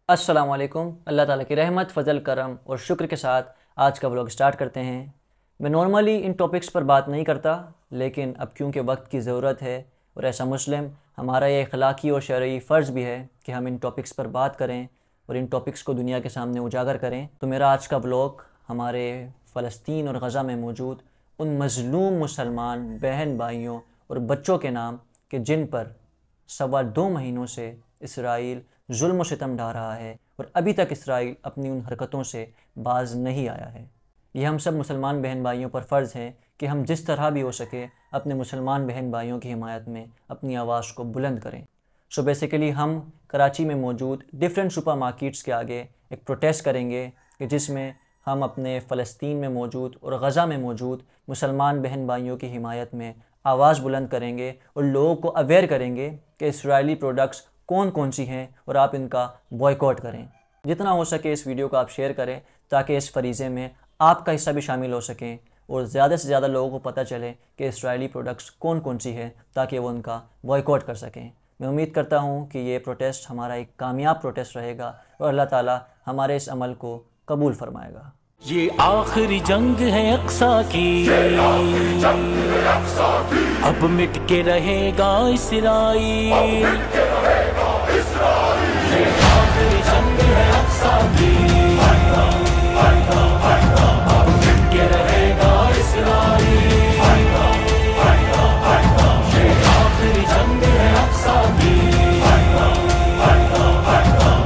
अस्सलाम वालेकुम। अल्लाह ताला की रहमत, फ़ज़ल, करम और शुक्र के साथ आज का व्लॉग स्टार्ट करते हैं। मैं नॉर्मली इन टॉपिक्स पर बात नहीं करता, लेकिन अब क्योंकि वक्त की ज़रूरत है और ऐसा मुस्लिम हमारा ये अखलाक़ी और शरई फ़र्ज़ भी है कि हम इन टॉपिक्स पर बात करें और इन टॉपिक्स को दुनिया के सामने उजागर करें। तो मेरा आज का व्लॉग हमारे फ़लस्तीन और गज़ा में मौजूद उन मज़लूम मुसलमान बहन भाइयों और बच्चों के नाम कि जिन पर 2.25 महीनों से इसराइल जुल्म व सितम ढा रहा है और अभी तक इसराइल अपनी उन हरकतों से बाज नहीं आया है। यह हम सब मुसलमान बहन भाइयों पर फ़र्ज़ है कि हम जिस तरह भी हो सके अपने मुसलमान बहन भाइयों की हिमायत में अपनी आवाज़ को बुलंद करें। सो बेसिकली हम कराची में मौजूद डिफरेंट सुपर मार्केट्स के आगे एक प्रोटेस्ट करेंगे कि जिसमें हम अपने फ़लस्तीन में मौजूद और गज़ा में मौजूद मुसलमान बहन भाइयों की हिमायत में आवाज़ बुलंद करेंगे और लोगों को अवेयर करेंगे कि इसराइली प्रोडक्ट्स कौन कौन सी हैं और आप इनका बॉयकॉट करें। जितना हो सके इस वीडियो को आप शेयर करें ताकि इस फरीज़े में आपका हिस्सा भी शामिल हो सकें और ज़्यादा से ज़्यादा लोगों को पता चले कि इसराइली प्रोडक्ट्स कौन कौन सी है ताकि वो उनका बॉयकॉट कर सकें। मैं उम्मीद करता हूँ कि ये प्रोटेस्ट हमारा एक कामयाब प्रोटेस्ट रहेगा और अल्लाह ताला हमारे इस अमल को कबूल फरमाएगा। ये आखिरी जंग है अक्सा की, अब मिट के रहेगा इसराइल। ये आखिरी जंग है अक्सा की, अब मिट के रहेगा इसराइल। ये आखिरी जंग है अक्सा की,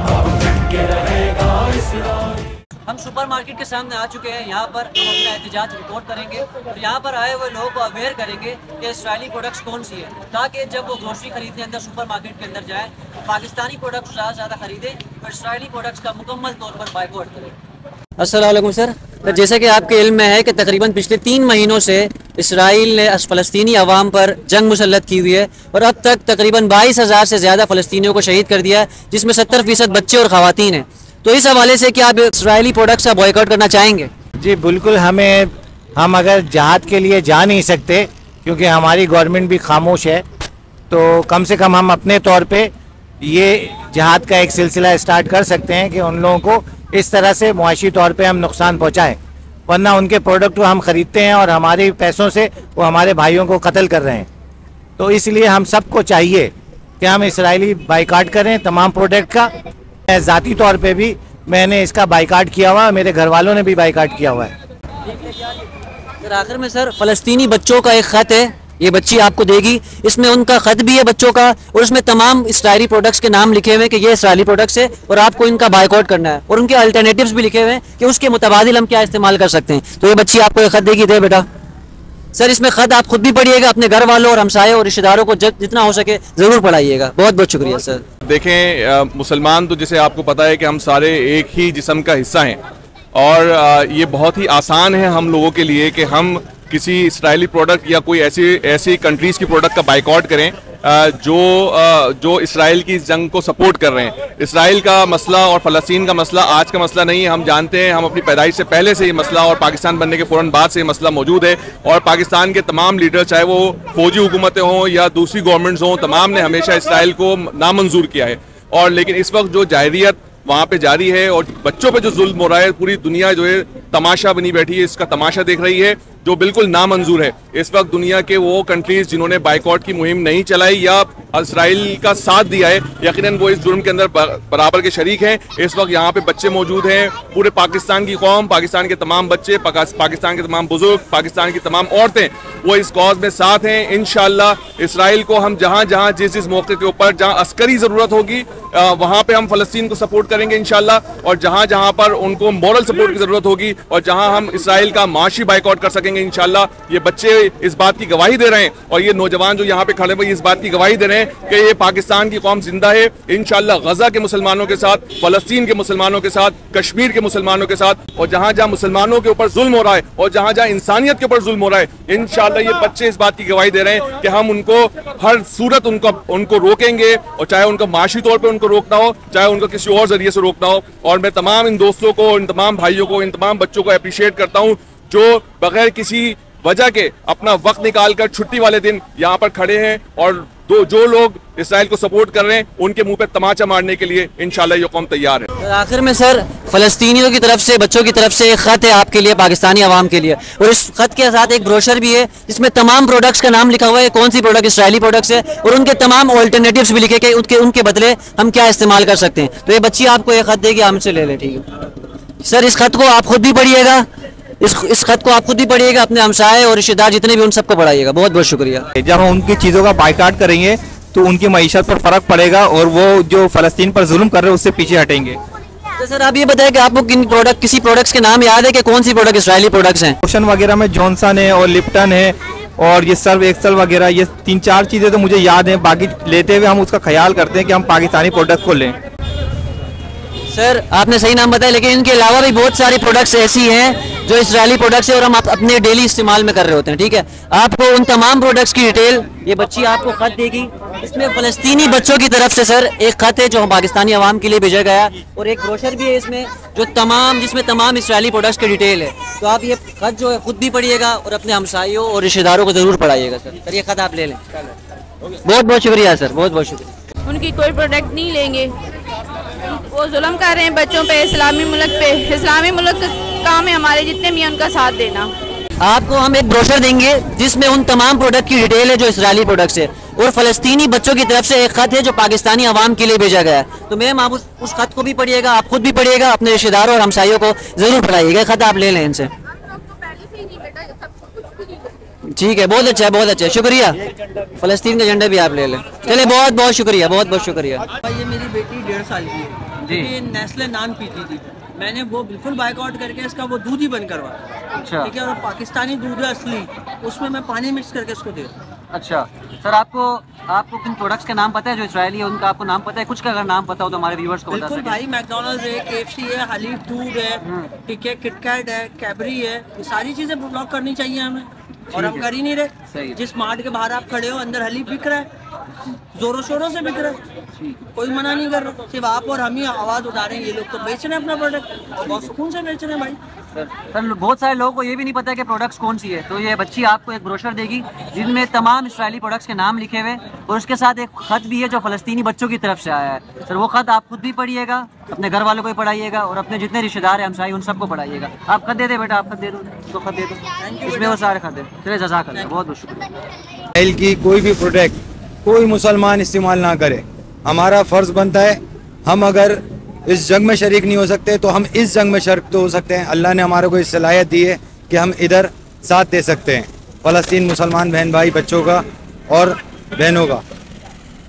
अब मिट के रहेगा इसराइल। हम सुपर मार्केट के सामने आ चुके हैं। यहाँ पर हम अपना एहतजाज रिपोर्ट करेंगे और यहाँ पर आए हुए लोगों को अवेयर करेंगे कि इसराइली प्रोडक्ट्स कौन सी है, ताकि जब वो ग्रोसरी खरीदने अंदर सुपर मार्केट के अंदर जाए तो पाकिस्तानी प्रोडक्ट्स ज़्यादा से ज़्यादा खरीदें और इसराइली प्रोडक्ट्स का मुकम्मल तौर पर बायकॉट करें। अस्सलाम वालेकुम सर। जैसे कि आपके इल्म में है कि तकरीबन पिछले 3 महीनों से इसराइल ने फ़लस्तीनी अवाम पर जंग मुसल्लत की हुई है और अब तक तकरीबन 22,000 से ज़्यादा फ़लस्तीनियों को शहीद कर दिया है, जिसमें 70% बच्चे और ख़वातीन हैं। तो इस हवाले से क्या आप इसराइली प्रोडक्ट्स का बॉयकॉट करना चाहेंगे? जी बिल्कुल। हम अगर जहाद के लिए जा नहीं सकते क्योंकि हमारी गवर्नमेंट भी खामोश है, तो कम से कम हम अपने तौर पे ये जहाद का एक सिलसिला स्टार्ट कर सकते हैं कि उन लोगों को इस तरह से मुआशी तौर पे हम नुकसान पहुंचाएं, वरना उनके प्रोडक्ट को हम ख़रीदते हैं और हमारे पैसों से वो हमारे भाइयों को कत्ल कर रहे हैं। तो इसलिए हम सबको चाहिए कि हम इसराइली बाइकाट करें तमाम प्रोडक्ट का। ज़ाती तौर पे भी मैंने इसका बाइकाट किया हुआ है, मेरे घर वालों ने भी बाइकाट किया हुआ है। सर आखिर में सर फ़लस्तीनी बच्चों का एक ख़त है, ये बच्ची आपको देगी, इसमें उनका ख़त भी है बच्चों का और उसमें तमाम इसराइली प्रोडक्ट्स के नाम लिखे हुए हैं कि ये इसराइली प्रोडक्ट्स है और आपको इनका बाइकआउट करना है, और उनके अल्टरनेटिव्स भी लिखे हुए हैं कि उसके मुतबादिल हम क्या इस्तेमाल कर सकते हैं। तो ये बच्ची आपको एक ख़त देगी। दे बेटा सर, इसमें ख़त आप खुद भी पढ़िएगा, अपने घर वालों और हमसाये और रिश्तेदारों को जितना हो सके ज़रूर पढ़ाइएगा। बहुत बहुत शुक्रिया सर। देखें, मुसलमान तो जैसे आपको पता है कि हम सारे एक ही जिस्म का हिस्सा हैं और ये बहुत ही आसान है हम लोगों के लिए कि हम किसी इसराइली प्रोडक्ट या कोई ऐसी कंट्रीज़ की प्रोडक्ट का बाइकआउट करें जो इसराइल की जंग को सपोर्ट कर रहे हैं। इसराइल का मसला और फ़लस्तीन का मसला आज का मसला नहीं है, हम जानते हैं। हम अपनी पैदाइश से पहले से ये मसला और पाकिस्तान बनने के फ़ौरन बाद से ये मसला मौजूद है और पाकिस्तान के तमाम लीडर, चाहे वो फौजी हुकूमतें हों या दूसरी गवर्नमेंट्स हों, तमाम ने हमेशा इसराइल को नामंजूर किया है। और लेकिन इस वक्त जो जाहिरियत वहाँ पे जारी है और बच्चों पे जो जुल्म हो रहा है, पूरी दुनिया जो है तमाशा बनी बैठी है, इसका तमाशा देख रही है, जो बिल्कुल नामंजूर है। इस वक्त दुनिया के वो कंट्रीज जिन्होंने बाइकआउट की मुहिम नहीं चलाई या इसराइल का साथ दिया है, यकीनन वो इस जुर्म के अंदर बराबर के शरीक हैं। इस वक्त यहाँ पे बच्चे मौजूद हैं, पूरे पाकिस्तान की कौम, पाकिस्तान के तमाम बच्चे, पाकिस्तान के तमाम बुजुर्ग, पाकिस्तान की तमाम औरतें वो इस कॉज में साथ हैं। इंशाअल्लाह इसराइल को हम जहाँ जहाँ जिस मौके के ऊपर जहाँ अस्करी ज़रूरत होगी वहाँ पे हम फ़लस्तीन को सपोर्ट करेंगे इंशाअल्लाह, और जहाँ जहाँ पर उनको मॉरल सपोर्ट की ज़रूरत होगी और जहाँ हम इसराइल का माशी बाइकआउट कर सकेंगे इंशाअल्लाह। ये बच्चे इस बात की गवाही दे रहे हैं और ये नौजवान जो यहाँ पे खड़े हुए इस बात की गवाही दे रहे हैं कि ये पाकिस्तान की कौम जिंदा है। इंशाअल्लाह गजा के मुसलमानों के साथ, फ़लस्तीन के मुसलमानों के साथ, कश्मीर के मुसलमानों के साथ, और जहाँ जहाँ मुसलमानों के ऊपर जुल्म हो रहा है और जहाँ जहाँ इंसानियत के ऊपर जुल्म हो रहा है, इंशाअल्लाह ये बच्चे इस बात की गवाही दे रहे हैं कि हम उनको हर सूरत उनको रोकेंगे, और चाहे उनको माशी तौर पर उनको रोकना हो, चाहे उनको किसी और जरिए से रोकना हो। और मैं तमाम इन दोस्तों को, इन तमाम भाइयों को, इन तमाम बच्चों को अप्रिशिएट करता हूँ जो बगैर किसी वजह के अपना वक्त निकाल कर छुट्टी वाले दिन यहाँ पर खड़े हैं और तो जो लोग इसराइल को सपोर्ट कर रहे हैं उनके मुंह पे तमाचा मारने के लिए इंशाल्लाह ये कौम तैयार है। आखिर में सर, फ़लस्तीनियों की तरफ से, बच्चों की तरफ से एक ख़त है आपके लिए, पाकिस्तानी आवाम के लिए, और इस ख़त के साथ एक ब्रोशर भी है जिसमें तमाम प्रोडक्ट्स का नाम लिखा हुआ है, कौन सी प्रोडक्ट इसराइली प्रोडक्ट्स है, और उनके तमाम ऑल्टरनेटिव्स भी लिखे कि उनके बदले हम क्या इस्तेमाल कर सकते हैं। तो ये बच्ची आपको एक ख़त देगी, हमसे ले ले, ठीक है सर। इस ख़त को आप खुद भी पढ़िएगा, इस खत को आप खुद भी पढ़िएगा, अपने हमसाए और रिश्तेदार जितने भी उन सबको पढ़ाइएगा। बहुत बहुत शुक्रिया। जब हम उनकी चीज़ों का बाइकाट करेंगे तो उनकी मईशत पर फर्क पड़ेगा और वो जो फ़लस्तीन पर जुल्म कर रहे हैं उससे पीछे हटेंगे। तो सर आप ये बताएं कि आपको किसी प्रोडक्ट्स के नाम याद है कि कौन सी प्रोडक्ट इसराइली प्रोडक्ट्स हैं? रोशन वगैरह में जॉनसन है और लिप्टन है और ये सर्व एक्सल वगैरह, ये 3-4 चीज़ें तो मुझे याद हैं। बाकी लेते हुए हम उसका ख्याल करते हैं कि हम पाकिस्तानी प्रोडक्ट को लें। सर आपने सही नाम बताया, लेकिन इनके अलावा भी बहुत सारी प्रोडक्ट्स ऐसी हैं जो इसराइली प्रोडक्ट्स है और हम अपने डेली इस्तेमाल में कर रहे होते हैं, ठीक है। आपको उन तमाम प्रोडक्ट्स की डिटेल ये बच्ची आपको खत देगी। इसमें फ़लस्तीनी बच्चों की तरफ से सर एक खत है जो पाकिस्तानी आवाम के लिए भेजा गया, और एक ब्रोशर भी है इसमें जिसमें तमाम इसराइली प्रोडक्ट्स की डिटेल है। तो आप ये खत जो है खुद भी पढ़िएगा और अपने हमसाइयों और रिश्तेदारों को ज़रूर पढ़ाइएगा सर। ये खत आप ले लें। बहुत बहुत शुक्रिया सर, बहुत बहुत शुक्रिया। उनकी कोई प्रोडक्ट नहीं लेंगे, वो जुल्म कर रहे हैं बच्चों पे, इस्लामी मुल्क पे। इस्लामी मुल्क का काम है हमारे जितने भी उनका साथ देना। आपको हम एक ब्रोशर देंगे जिसमें उन तमाम प्रोडक्ट की डिटेल है जो इसराइली प्रोडक्ट्स है, और फ़लस्तीनी बच्चों की तरफ से एक खत है जो पाकिस्तानी आवाम के लिए भेजा गया है। तो मैम आप उस खत को भी पढ़िएगा, आप खुद भी पढ़िएगा, अपने रिश्तेदारों और हमसाइयों को ज़रूर पढ़ाइएगा। खत आप ले लें इनसे। ठीक है, बहुत अच्छा है, बहुत अच्छा है, शुक्रिया। फ़लस्तीन का झंडा भी आप ले लें। चले, बहुत बहुत शुक्रिया, बहुत बहुत शुक्रिया। ये मेरी बेटी 1.5 साल की है, ये नेस्ले नान पीती थी, मैंने वो बिल्कुल बाइकआउट करके इसका वो दूध ही बंद करवाया। अच्छा, ठीक है, और पाकिस्तानी दूध है असली, उसमें मैं पानी मिक्स करके इसको दे। अच्छा सर, आपको किन प्रोडक्ट्स का नाम पता है जो इसराइली है, उनका आपको नाम पता है? कुछ का अगर नाम पता हो तो हमारे व्यूअर्स को बता बिल्कुल सकें। भाई, मैकडॉनल्ड्स है, KFC है, हलीब दूध है, ठीक है, किटकैट है, कैबरी है, ये सारी चीजें ब्लॉक करनी चाहिए हमें, और हम कर ही नहीं रहे। जिस मार्ट के बाहर आप खड़े हो, अंदर हलीब बिक रहा है, जोरों शोरों से बिक रहा है, कोई मना नहीं कर रहा, सिर्फ आप और हम ही आवाज उठा रहे हैं। ये लोग तो बेच रहे हैं अपना प्रोडक्ट, और बहुत सुकून से बेच रहे हैं भाई। सर बहुत सारे लोगों को ये भी नहीं पता है कि प्रोडक्ट्स कौन सी है, तो ये बच्ची आपको एक ब्रोशर देगी जिनमें तमाम इसराइली प्रोडक्ट्स के नाम लिखे हुए, और उसके साथ एक खत भी है जो फ़लस्तीनी बच्चों की तरफ से आया है। सर वो खत आप खुद भी पढ़िएगा, अपने घर वालों को भी पढ़ाइएगा, और अपने जितने रिश्तेदार हैं, हमसाई, उन सबको पढ़ाइएगा। आप खत दे दे बेटा, आप खत दे दो, तो खत दे दो, इसमें वो सारे खत है। चलिए, जज़ाकल्लाह, बहुत बहुत शुक्रिया। इसराइल की कोई भी प्रोडक्ट कोई मुसलमान इस्तेमाल ना करे। हमारा फ़र्ज़ बनता है, हम अगर इस जंग में शरीक नहीं हो सकते तो हम इस जंग में शरीक तो हो सकते हैं। अल्लाह ने हमारे को इस सलाहियत दी है कि हम इधर साथ दे सकते हैं फ़लस्तीन मुसलमान बहन भाई बच्चों का और बहनों का।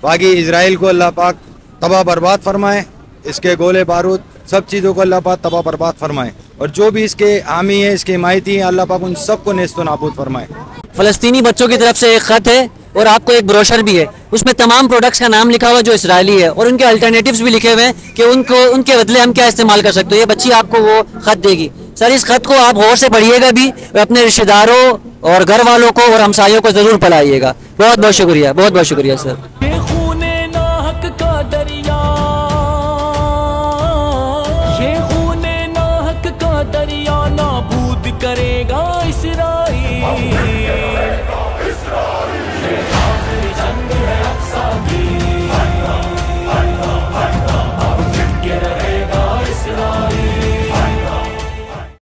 बाकी इजराइल को अल्लाह पाक तबाह बर्बाद फरमाए, इसके गोले बारूद सब चीज़ों को अल्लाह पाक तबाह बर्बाद फरमाए, और जो भी इसके हामी है, इसके हिमायती हैं, अल्लाह पाक उन सबको नेस्तो नाबूद फरमाए। फ़लस्तीनी बच्चों की तरफ से एक खत है, और आपको एक ब्रोशर भी है, उसमें तमाम प्रोडक्ट्स का नाम लिखा हुआ है जो इसराइली है, और उनके अल्टरनेटिव्स भी लिखे हुए हैं कि उनके बदले हम क्या इस्तेमाल कर सकते हो। ये बच्ची आपको वो खत देगी। सर इस खत को आप गौर से पढ़िएगा भी, अपने रिश्तेदारों और घर वालों को और हमसायों को ज़रूर पढ़ाइएगा। बहुत बहुत शुक्रिया, बहुत बहुत शुक्रिया सर। खूने नाहक का दरिया, ये खूने नाहक का दरिया नाबूद करेगा इसराइल।